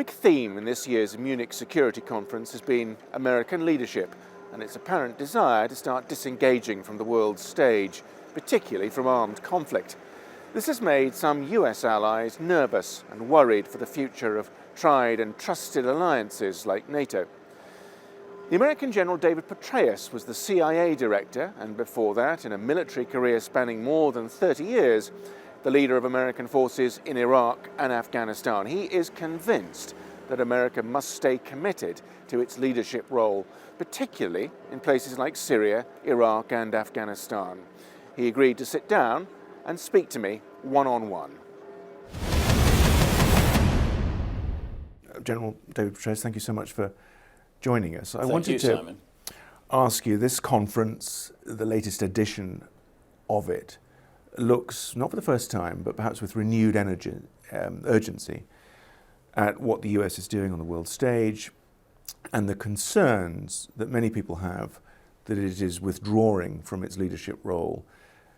big theme in this year's Munich Security Conference has been American leadership and its apparent desire to start disengaging from the world's stage, particularly from armed conflict. This has made some US allies nervous and worried for the future of tried and trusted alliances like NATO. The American General David Petraeus was the CIA director, and before that, in a military career spanning more than 30 years, the leader of American forces in Iraq and Afghanistan. He is convinced that America must stay committed to its leadership role, particularly in places like Syria, Iraq and Afghanistan. He agreed to sit down and speak to me one-on-one. General David Petraeus, thank you so much for joining us. I wanted to ask you, this conference, the latest edition of it, looks, not for the first time, but perhaps with renewed urgency, at what the US is doing on the world stage and the concerns that many people have that it is withdrawing from its leadership role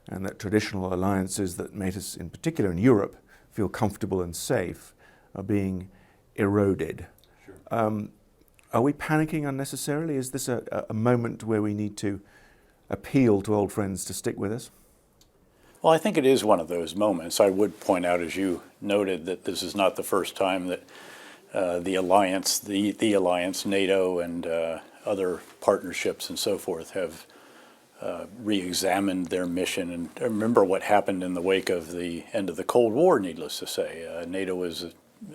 and that traditional alliances that made us, in particular in Europe, feel comfortable and safe are being eroded. Sure. Are we panicking unnecessarily? Is this a moment where we need to appeal to old friends to stick with us? Well, I think it is one of those moments. I would point out, as you noted, that this is not the first time that the alliance, NATO and other partnerships and so forth have re-examined their mission. And remember what happened in the wake of the end of the Cold War, needless to say. NATO was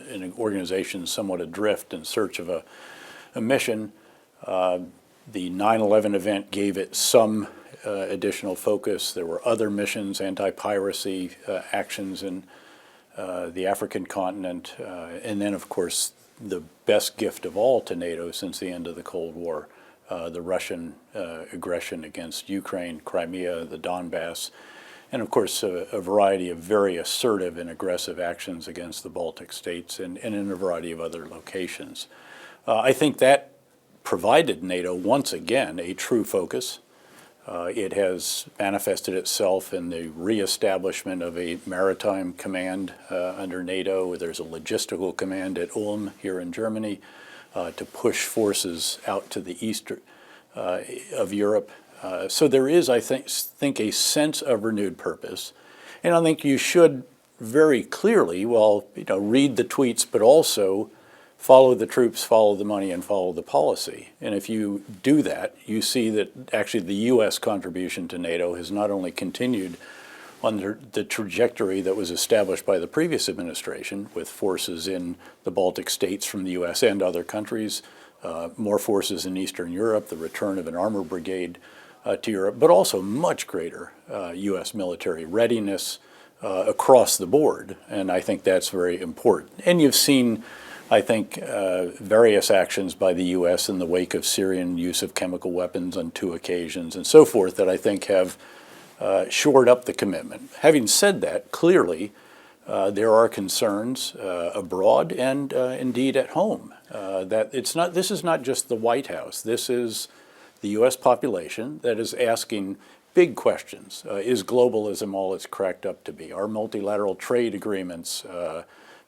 an organization somewhat adrift in search of a mission. The 9/11 event gave it some additional focus. There were other missions, anti-piracy actions in the African continent, and then, of course, the best gift of all to NATO since the end of the Cold War, the Russian aggression against Ukraine, Crimea, the Donbass, and, of course, a variety of very assertive and aggressive actions against the Baltic states and in a variety of other locations. I think that provided NATO, once again, a true focus. It has manifested itself in the reestablishment of a maritime command under NATO. There's a logistical command at Ulm here in Germany to push forces out to the east of Europe. So there is, I think, a sense of renewed purpose. And I think you should very clearly, read the tweets, but also follow the troops, follow the money, and follow the policy. And if you do that, you see that actually the U.S. contribution to NATO has not only continued on the trajectory that was established by the previous administration, with forces in the Baltic states from the U.S. and other countries, more forces in Eastern Europe, the return of an armor brigade to Europe, but also much greater U.S. military readiness across the board. And I think that's very important. And you've seen, I think, various actions by the U.S. in the wake of Syrian use of chemical weapons on 2 occasions and so forth that I think have shored up the commitment. Having said that, clearly there are concerns abroad and indeed at home that this is not just the White House. This is the U.S. population that is asking big questions. Is globalism all it's cracked up to be? Are multilateral trade agreements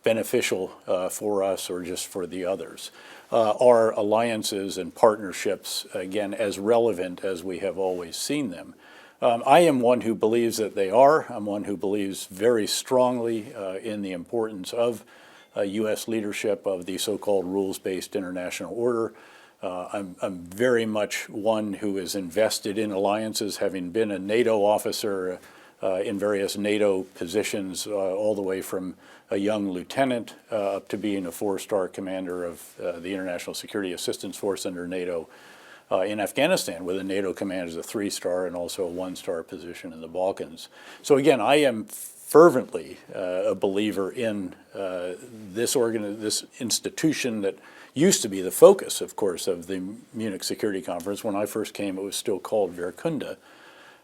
beneficial for us or just for the others? Are alliances and partnerships, again, as relevant as we have always seen them? I am one who believes that they are. I'm one who believes very strongly in the importance of U.S. leadership of the so-called rules-based international order. I'm very much one who is invested in alliances, having been a NATO officer in various NATO positions, all the way from a young lieutenant up to being a 4-star commander of the International Security Assistance Force under NATO in Afghanistan, with a NATO command as a 3-star and also a 1-star position in the Balkans. So again, I am fervently a believer in this institution that used to be the focus, of course, of the Munich Security Conference. When I first came, it was still called Wehrkunde.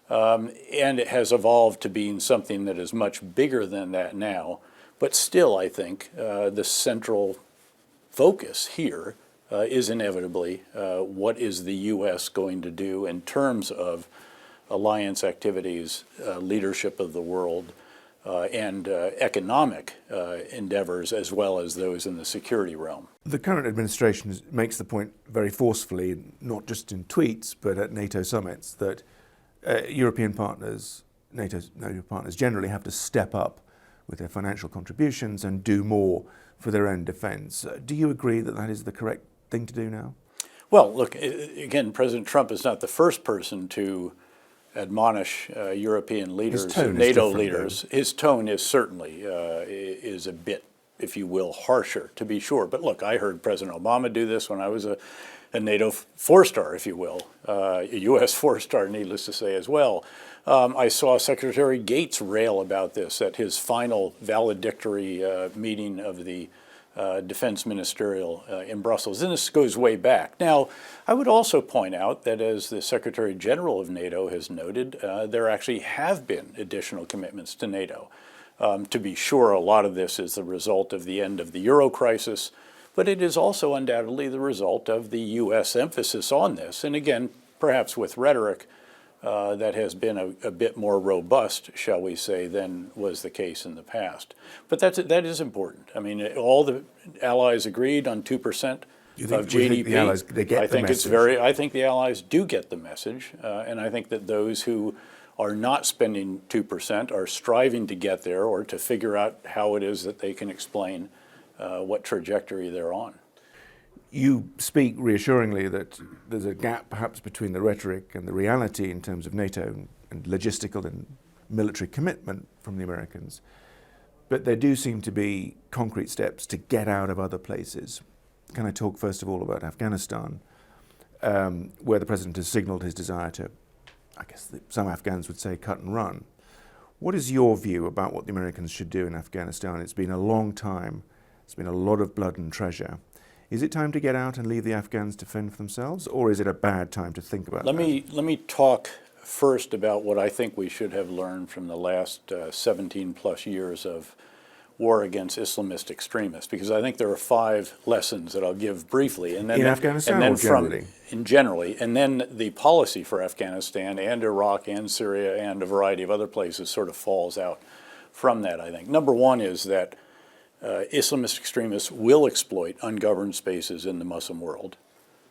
And it has evolved to being something that is much bigger than that now. But still, I think the central focus here is inevitably what is the U.S. going to do in terms of alliance activities, leadership of the world, and economic endeavors, as well as those in the security realm. The current administration makes the point very forcefully, not just in tweets, but at NATO summits, that European partners, NATO partners generally have to step up with their financial contributions and do more for their own defense. Do you agree that that is the correct thing to do now? Well, look, again, President Trump is not the first person to admonish European leaders, NATO leaders. Though. His tone is certainly is a bit, if you will, harsher, to be sure. But look, I heard President Obama do this when I was a NATO four-star, if you will, a U.S. four-star, needless to say, as well. I saw Secretary Gates rail about this at his final valedictory meeting of the Defense Ministerial in Brussels, and this goes way back. Now, I would also point out that, as the Secretary General of NATO has noted, there actually have been additional commitments to NATO. To be sure, a lot of this is the result of the end of the Euro crisis, but it is also undoubtedly the result of the U.S. emphasis on this, and again, perhaps with rhetoric that has been a bit more robust, shall we say, than was the case in the past. But that is important. I mean, all the allies agreed on 2% of GDP. The allies, they get the message? I think the allies do get the message, and I think that those who are not spending 2% are striving to get there, or to figure out how it is that they can explain what trajectory they're on. You speak reassuringly that there's a gap perhaps between the rhetoric and the reality in terms of NATO and logistical and military commitment from the Americans. But there do seem to be concrete steps to get out of other places. Can I talk first of all about Afghanistan, where the President has signalled his desire to, I guess some Afghans would say, cut and run. What is your view about what the Americans should do in Afghanistan? It's been a long time. It's been a lot of blood and treasure. Is it time to get out and leave the Afghans to fend for themselves, or is it a bad time to think about that? Let me talk first about what I think we should have learned from the last 17 plus years of war against Islamist extremists, because I think there are 5 lessons that I'll give briefly. And then in Afghanistan, and then or generally? Generally, and then the policy for Afghanistan and Iraq and Syria and a variety of other places sort of falls out from that, I think. Number one is that Islamist extremists will exploit ungoverned spaces in the Muslim world.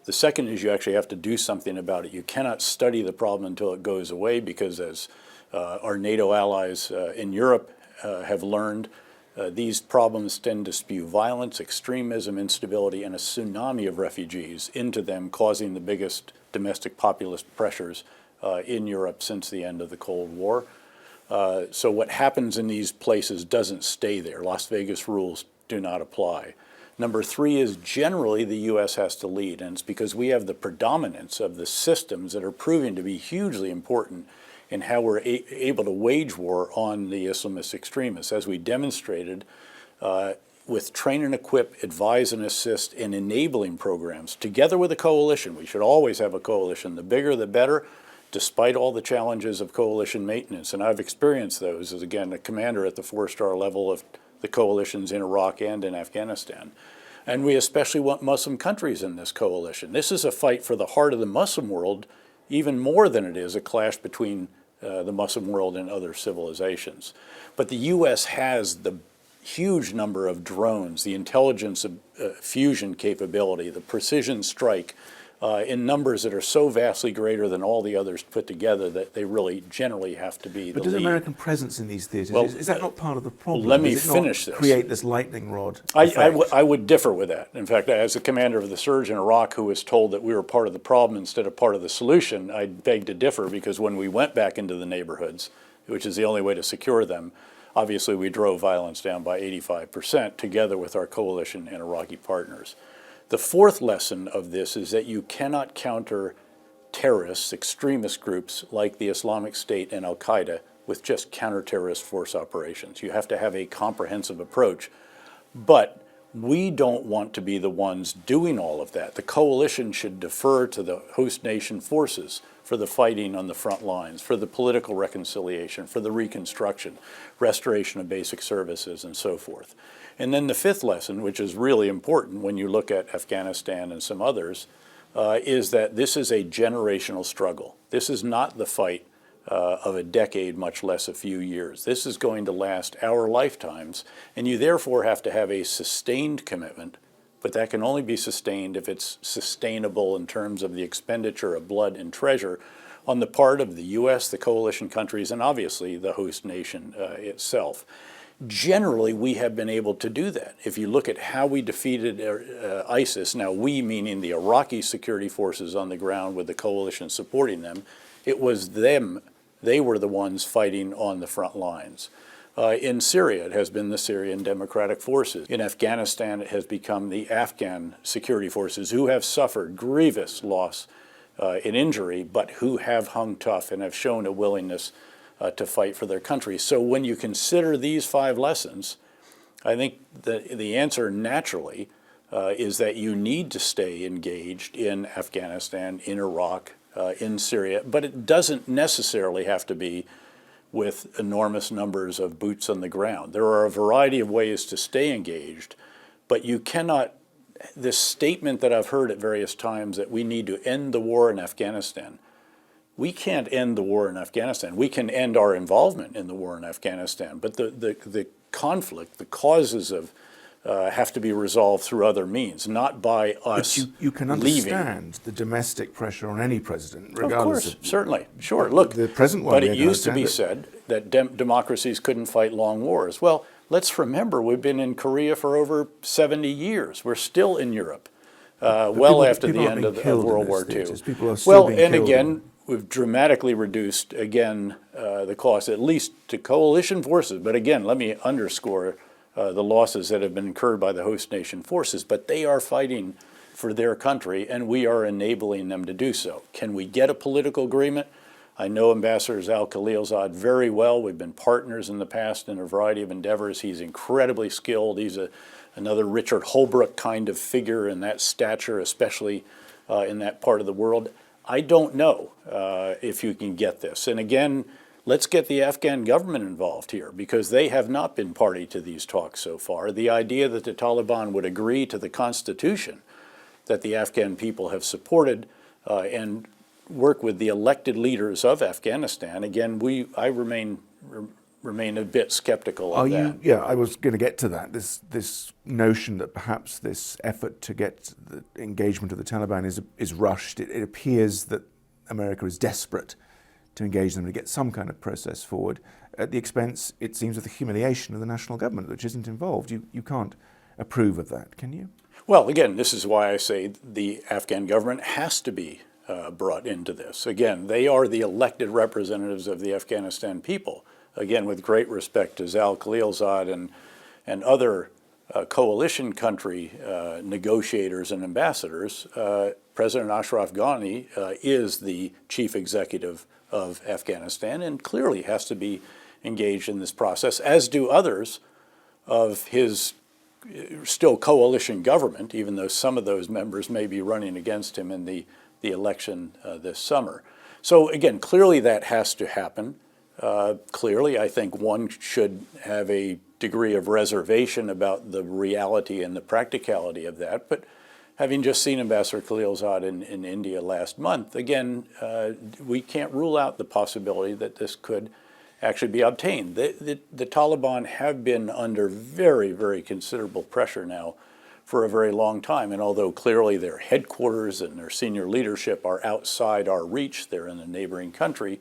The second is you actually have to do something about it. You cannot study the problem until it goes away, because as our NATO allies in Europe have learned, these problems tend to spew violence, extremism, instability, and a tsunami of refugees into them, causing the biggest domestic populist pressures in Europe since the end of the Cold War. So what happens in these places doesn't stay there. Las Vegas rules do not apply. Number 3 is generally the U.S. has to lead, and it's because we have the predominance of the systems that are proving to be hugely important in how we're able to wage war on the Islamist extremists, as we demonstrated with train and equip, advise and assist, and enabling programs, together with a coalition. We should always have a coalition. The bigger, the better, despite all the challenges of coalition maintenance. And I've experienced those as, again, a commander at the 4-star level of the coalitions in Iraq and in Afghanistan. And we especially want Muslim countries in this coalition. This is a fight for the heart of the Muslim world, even more than it is a clash between the Muslim world and other civilizations. But the U.S. has the huge number of drones, the intelligence fusion capability, the precision strike, in numbers that are so vastly greater than all the others put together that they really generally have to be the lead. But does American presence in these theaters, is that not part of the problem? Let me finish this. Create this lightning rod I would differ with that. In fact, as the commander of the surge in Iraq, who was told that we were part of the problem instead of part of the solution, I beg to differ, because when we went back into the neighborhoods, which is the only way to secure them, obviously we drove violence down by 85% together with our coalition and Iraqi partners. The 4th lesson of this is that you cannot counter terrorists, extremist groups like the Islamic State and Al-Qaeda with just counter-terrorist force operations. You have to have a comprehensive approach. But we don't want to be the ones doing all of that. The coalition should defer to the host nation forces for the fighting on the front lines, for the political reconciliation, for the reconstruction, restoration of basic services, and so forth. And then the 5th lesson, which is really important when you look at Afghanistan and some others, is that this is a generational struggle. This is not the fight of a decade, much less a few years. This is going to last our lifetimes, and you therefore have to have a sustained commitment, but that can only be sustained if it's sustainable in terms of the expenditure of blood and treasure on the part of the US, the coalition countries, and obviously the host nation itself. Generally, we have been able to do that. If you look at how we defeated ISIS, now we meaning the Iraqi security forces on the ground with the coalition supporting them, it was them, they were the ones fighting on the front lines. In Syria, it has been the Syrian Democratic Forces. In Afghanistan, it has become the Afghan security forces who have suffered grievous loss and injury, but who have hung tough and have shown a willingness to fight for their country. So when you consider these 5 lessons, I think the answer naturally is that you need to stay engaged in Afghanistan, in Iraq, in Syria, but it doesn't necessarily have to be with enormous numbers of boots on the ground. There are a variety of ways to stay engaged, but you cannot, this statement that I've heard at various times that we need to end the war in Afghanistan, we can't end the war in Afghanistan. We can end our involvement in the war in Afghanistan, but the conflict, the causes of have to be resolved through other means, not by us But you can leaving. understand the domestic pressure on any president, Of regardless course, certainly, sure. Look, the present one. but yeah, it can used to be understand said that democracies couldn't fight long wars. Well, let's remember we've been in Korea for over 70 years. We're still in Europe, after the end of World War II. People are still being and killed. again, we've dramatically reduced, again, the cost, at least to coalition forces. But again, let me underscore the losses that have been incurred by the host nation forces. But they are fighting for their country, and we are enabling them to do so. Can we get a political agreement? I know Ambassador Al-Khalilzad very well. We've been partners in the past in a variety of endeavors. He's incredibly skilled. He's another Richard Holbrooke kind of figure in that stature, especially in that part of the world. I don't know if you can get this. And again, let's get the Afghan government involved here, because they have not been party to these talks so far. The idea that the Taliban would agree to the constitution that the Afghan people have supported and work with the elected leaders of Afghanistan, again, I remain a bit skeptical of that. Yeah, I was going to get to that. This notion that perhaps this effort to get the engagement of the Taliban is rushed. It appears that America is desperate to engage them to get some kind of process forward at the expense, it seems, of the humiliation of the national government, which isn't involved. You can't approve of that, can you? Well, again, this is why I say the Afghan government has to be brought into this. Again, they are the elected representatives of the Afghanistan people. Again, with great respect to Zal Khalilzad and other coalition country negotiators and ambassadors, President Ashraf Ghani is the chief executive of Afghanistan and clearly has to be engaged in this process, as do others of his still coalition government, even though some of those members may be running against him in the election this summer. So again, clearly that has to happen. Clearly, I think one should have a degree of reservation about the reality and the practicality of that. But having just seen Ambassador Khalilzad in India last month, again, we can't rule out the possibility that this could actually be obtained. The Taliban have been under very, very considerable pressure now for a very long time. And although clearly their headquarters and their senior leadership are outside our reach, they're in a neighboring country,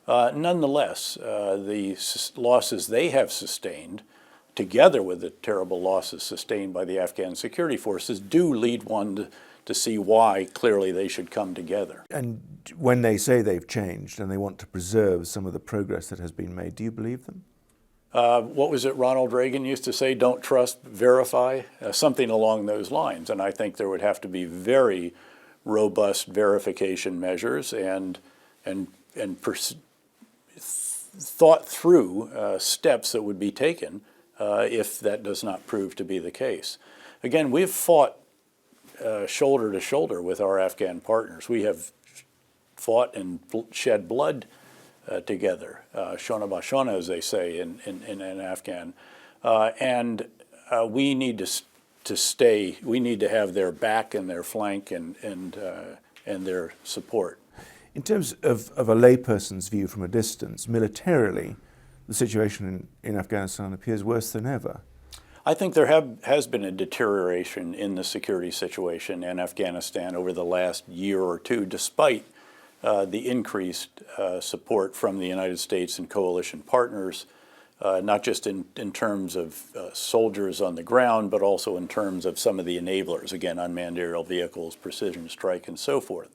nonetheless, the losses they have sustained, together with the terrible losses sustained by the Afghan security forces, do lead one to see why clearly they should come together. And when they say they've changed and they want to preserve some of the progress that has been made, do you believe them? What was it Ronald Reagan used to say? Don't trust, verify, something along those lines. And I think there would have to be very robust verification measures and thought through steps that would be taken if that does not prove to be the case. Again, we've fought shoulder to shoulder with our Afghan partners. We have fought and shed blood together, shona bashona, as they say in Afghan. And we need to stay, we need to have their back and their flank and their support. In terms of a layperson's view from a distance, militarily, the situation in Afghanistan appears worse than ever. I think there has been a deterioration in the security situation in Afghanistan over the last year or two, despite the increased support from the United States and coalition partners, not just in terms of soldiers on the ground, but also in terms of some of the enablers, again, unmanned aerial vehicles, precision strike, and so forth.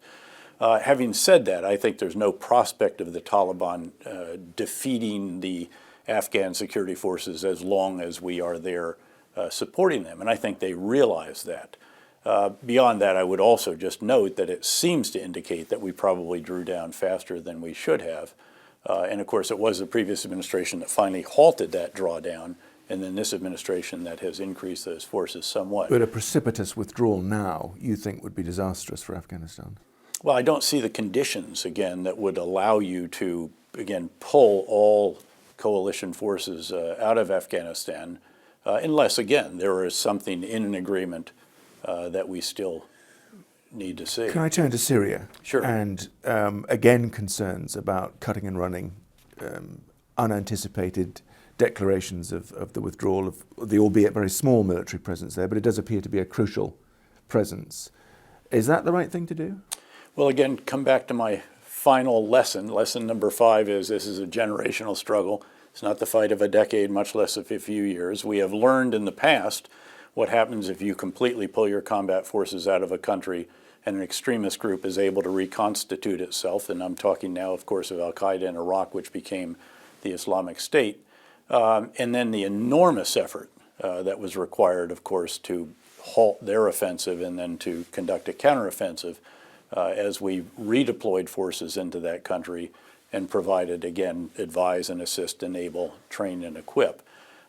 Having said that, I think there's no prospect of the Taliban defeating the Afghan security forces as long as we are there supporting them, and I think they realize that. Beyond that, I would also just note that it seems to indicate that we probably drew down faster than we should have. And of course, it was the previous administration that finally halted that drawdown, and then this administration that has increased those forces somewhat. But a precipitous withdrawal now, you think, would be disastrous for Afghanistan? Well, I don't see the conditions, again, that would allow you to, again, pull all coalition forces out of Afghanistan, unless, again, there is something in an agreement that we still need to see. Can I turn to Syria? Sure. And again, concerns about cutting and running, unanticipated declarations of the withdrawal of the albeit very small military presence there, but it does appear to be a crucial presence. Is that the right thing to do? Well, again, come back to my final lesson. Lesson number 5 is this is a generational struggle. It's not the fight of a decade, much less of a few years. We have learned in the past what happens if you completely pull your combat forces out of a country and an extremist group is able to reconstitute itself. And I'm talking now, of course, of al-Qaeda in Iraq, which became the Islamic State. And then the enormous effort that was required, of course, to halt their offensive and then to conduct a counteroffensive as we redeployed forces into that country and provided, again, advise and assist, enable, train, and equip.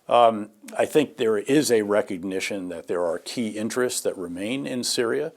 I think there is a recognition that there are key interests that remain in Syria,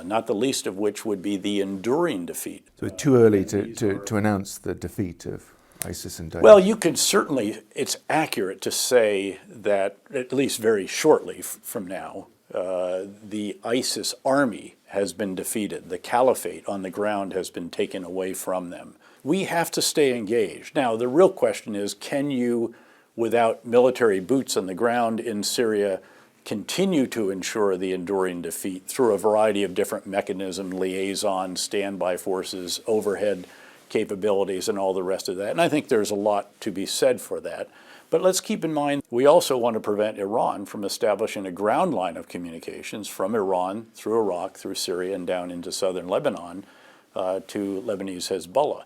not the least of which would be the enduring defeat. So it's too early to announce the defeat of ISIS and Daesh? Well, you could certainly, it's accurate to say that at least very shortly from now, the ISIS army has been defeated. The caliphate on the ground has been taken away from them. We have to stay engaged. Now, the real question is, can you, without military boots on the ground in Syria, continue to ensure the enduring defeat through a variety of different mechanisms, liaison, standby forces, overhead capabilities, and all the rest of that? And I think there's a lot to be said for that. But let's keep in mind, we also want to prevent Iran from establishing a ground line of communications from Iran through Iraq, through Syria, and down into southern Lebanon to Lebanese Hezbollah.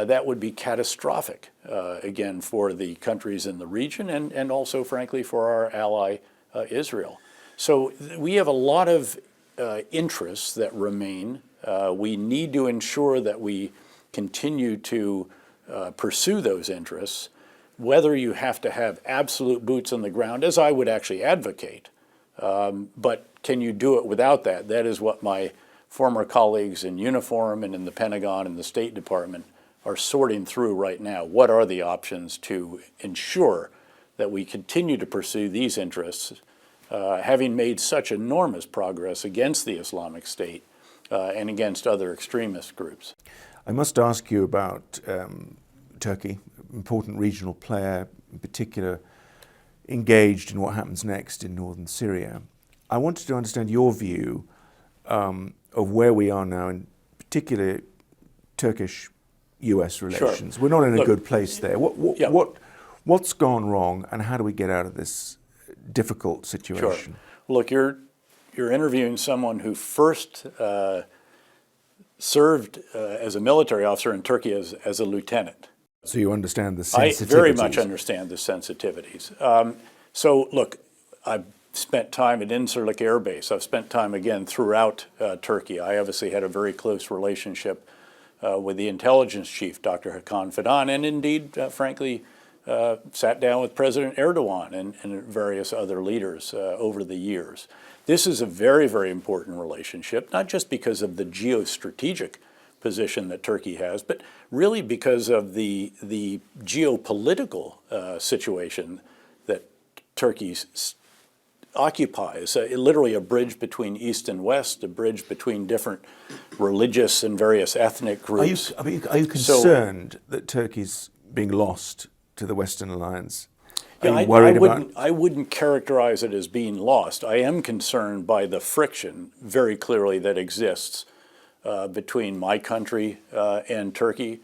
That would be catastrophic, again, for the countries in the region and also, frankly, for our ally Israel. So we have a lot of interests that remain. We need to ensure that we continue to pursue those interests, whether you have to have absolute boots on the ground, as I would actually advocate. But can you do it without that? That is what my former colleagues in uniform and in the Pentagon and the State Department are sorting through right now. What are the options to ensure that we continue to pursue these interests, having made such enormous progress against the Islamic State and against other extremist groups? I must ask you about Turkey, important regional player, in particular engaged in what happens next in northern Syria. I wanted to understand your view of where we are now, in particular Turkish US relations. Sure. We're not in a Look, good place there. What's gone wrong, and how do we get out of this difficult situation? Sure. Look, you're interviewing someone who first served as a military officer in Turkey as a lieutenant. So you understand the sensitivities. I very much understand the sensitivities. So look, I've spent time at Incirlik Air Base. I've spent time, again, throughout Turkey. I obviously had a very close relationship with the intelligence chief, Dr. Hakan Fidan, and indeed, frankly, sat down with President Erdogan and various other leaders over the years. This is a very, very important relationship, not just because of the geostrategic position that Turkey has, but really because of the geopolitical situation that Turkey occupies, literally a bridge between East and West, a bridge between different religious and various ethnic groups. Are you concerned that Turkey's being lost to the Western alliance? Yeah, Are you worried I wouldn't characterize it as being lost. I am concerned by the friction, very clearly, that exists between my country and Turkey,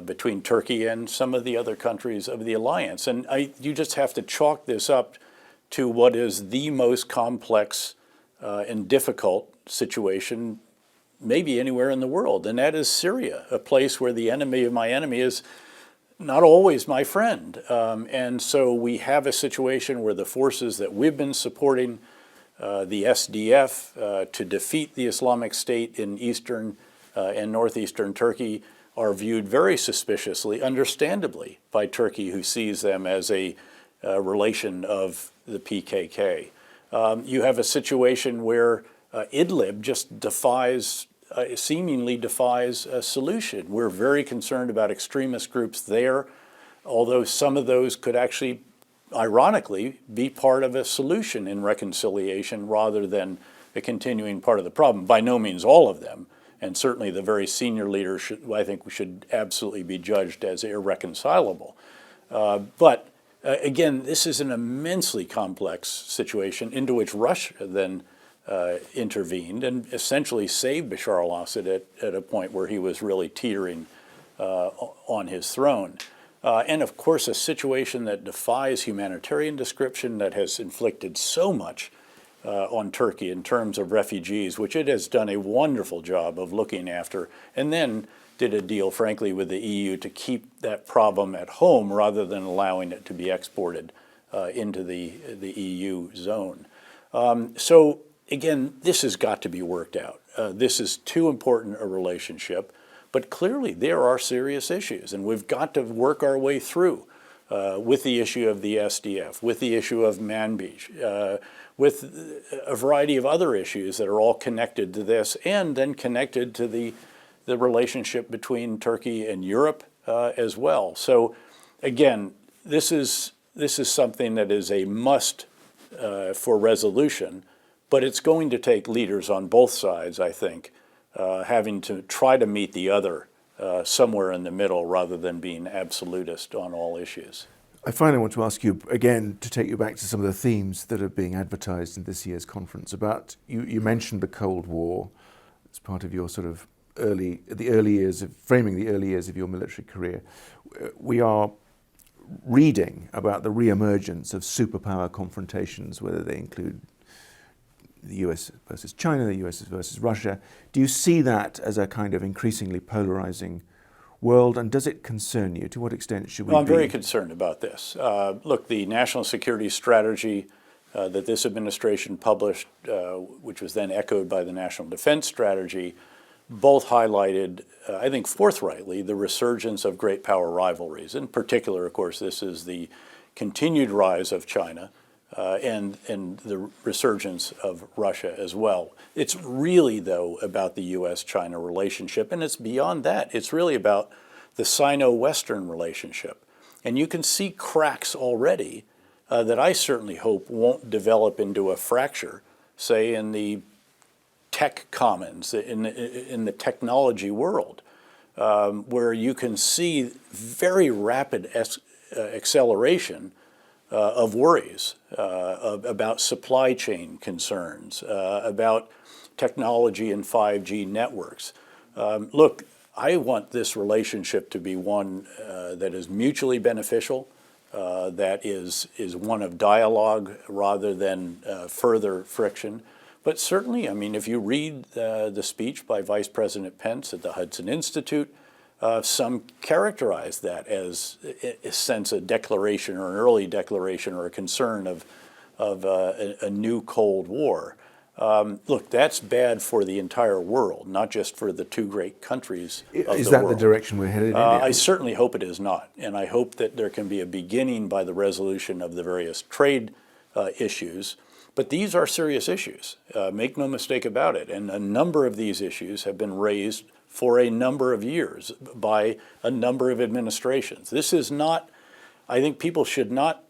between Turkey and some of the other countries of the alliance. And you just have to chalk this up to what is the most complex and difficult situation maybe anywhere in the world, and that is Syria, a place where the enemy of my enemy is not always my friend. And so we have a situation where the forces that we've been supporting, the SDF, to defeat the Islamic State in eastern and northeastern Turkey are viewed very suspiciously, understandably, by Turkey, who sees them as a relation of the PKK. You have a situation where Idlib just seemingly defies a solution. We're very concerned about extremist groups there, although some of those could actually, ironically, be part of a solution in reconciliation rather than a continuing part of the problem. By no means all of them, and certainly the very senior leaders, I think, should absolutely be judged as irreconcilable. But again, this is an immensely complex situation into which Russia then intervened and essentially saved Bashar al-Assad at a point where he was really teetering on his throne. And of course, a situation that defies humanitarian description, that has inflicted so much on Turkey in terms of refugees, which it has done a wonderful job of looking after, and then did a deal, frankly, with the EU to keep that problem at home rather than allowing it to be exported into the EU zone. So again, this has got to be worked out. This is too important a relationship, but clearly there are serious issues, and we've got to work our way through with the issue of the SDF, with the issue of Manbij, with a variety of other issues that are all connected to this, and then connected to the relationship between Turkey and Europe as well. So again, this is something that is a must for resolution, but it's going to take leaders on both sides, I think, having to try to meet the other somewhere in the middle rather than being absolutist on all issues. I finally want to ask you again to take you back to some of the themes that are being advertised in this year's conference. About you mentioned the Cold War as part of your sort of framing the early years of your military career. We are reading about the re-emergence of superpower confrontations, whether they include the US versus China, the US versus Russia. Do you see that as a kind of increasingly polarizing world, and does it concern you? To what extent should we be? I'm very concerned about this. Look, the national security strategy that this administration published, which was then echoed by the national defense strategy, both highlighted, I think forthrightly, the resurgence of great power rivalries. In particular, of course, this is the continued rise of China and the resurgence of Russia as well. It's really, though, about the U.S.-China relationship, and it's beyond that. It's really about the Sino-Western relationship. And you can see cracks already that I certainly hope won't develop into a fracture, say, in the tech commons, in the technology world, where you can see very rapid acceleration of worries about supply chain concerns, about technology and 5G networks. Look, I want this relationship to be one that is mutually beneficial, that is one of dialogue rather than further friction. But certainly, I mean, if you read the speech by Vice President Pence at the Hudson Institute, some characterize that as, in a sense, a declaration or an early declaration or a concern of a new Cold War. Look, that's bad for the entire world, not just for the two great countries of the world. Is that the direction we're headed in? I certainly hope it is not. And I hope that there can be a beginning by the resolution of the various trade issues. But these are serious issues. Make no mistake about it. And a number of these issues have been raised for a number of years by a number of administrations. This is not, I think people should not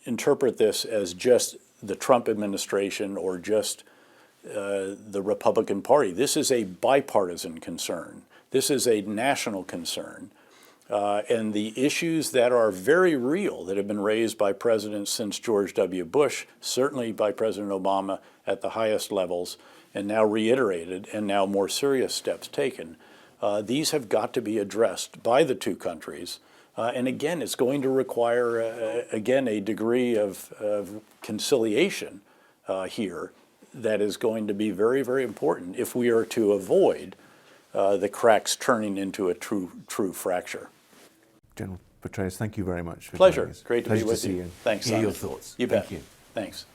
interpret this as just the Trump administration or just the Republican Party. This is a bipartisan concern. This is a national concern. And the issues that are very real that have been raised by presidents since George W. Bush, certainly by President Obama at the highest levels, and now reiterated, and now more serious steps taken, these have got to be addressed by the two countries. And again, it's going to require, again, a degree of conciliation here that is going to be very, very important if we are to avoid the cracks turning into a true fracture. General Petraeus, thank you very much for Pleasure. joining us. Great to be with see you. Thanks, Hear Simon. your thoughts. You bet. Thank you. Thanks.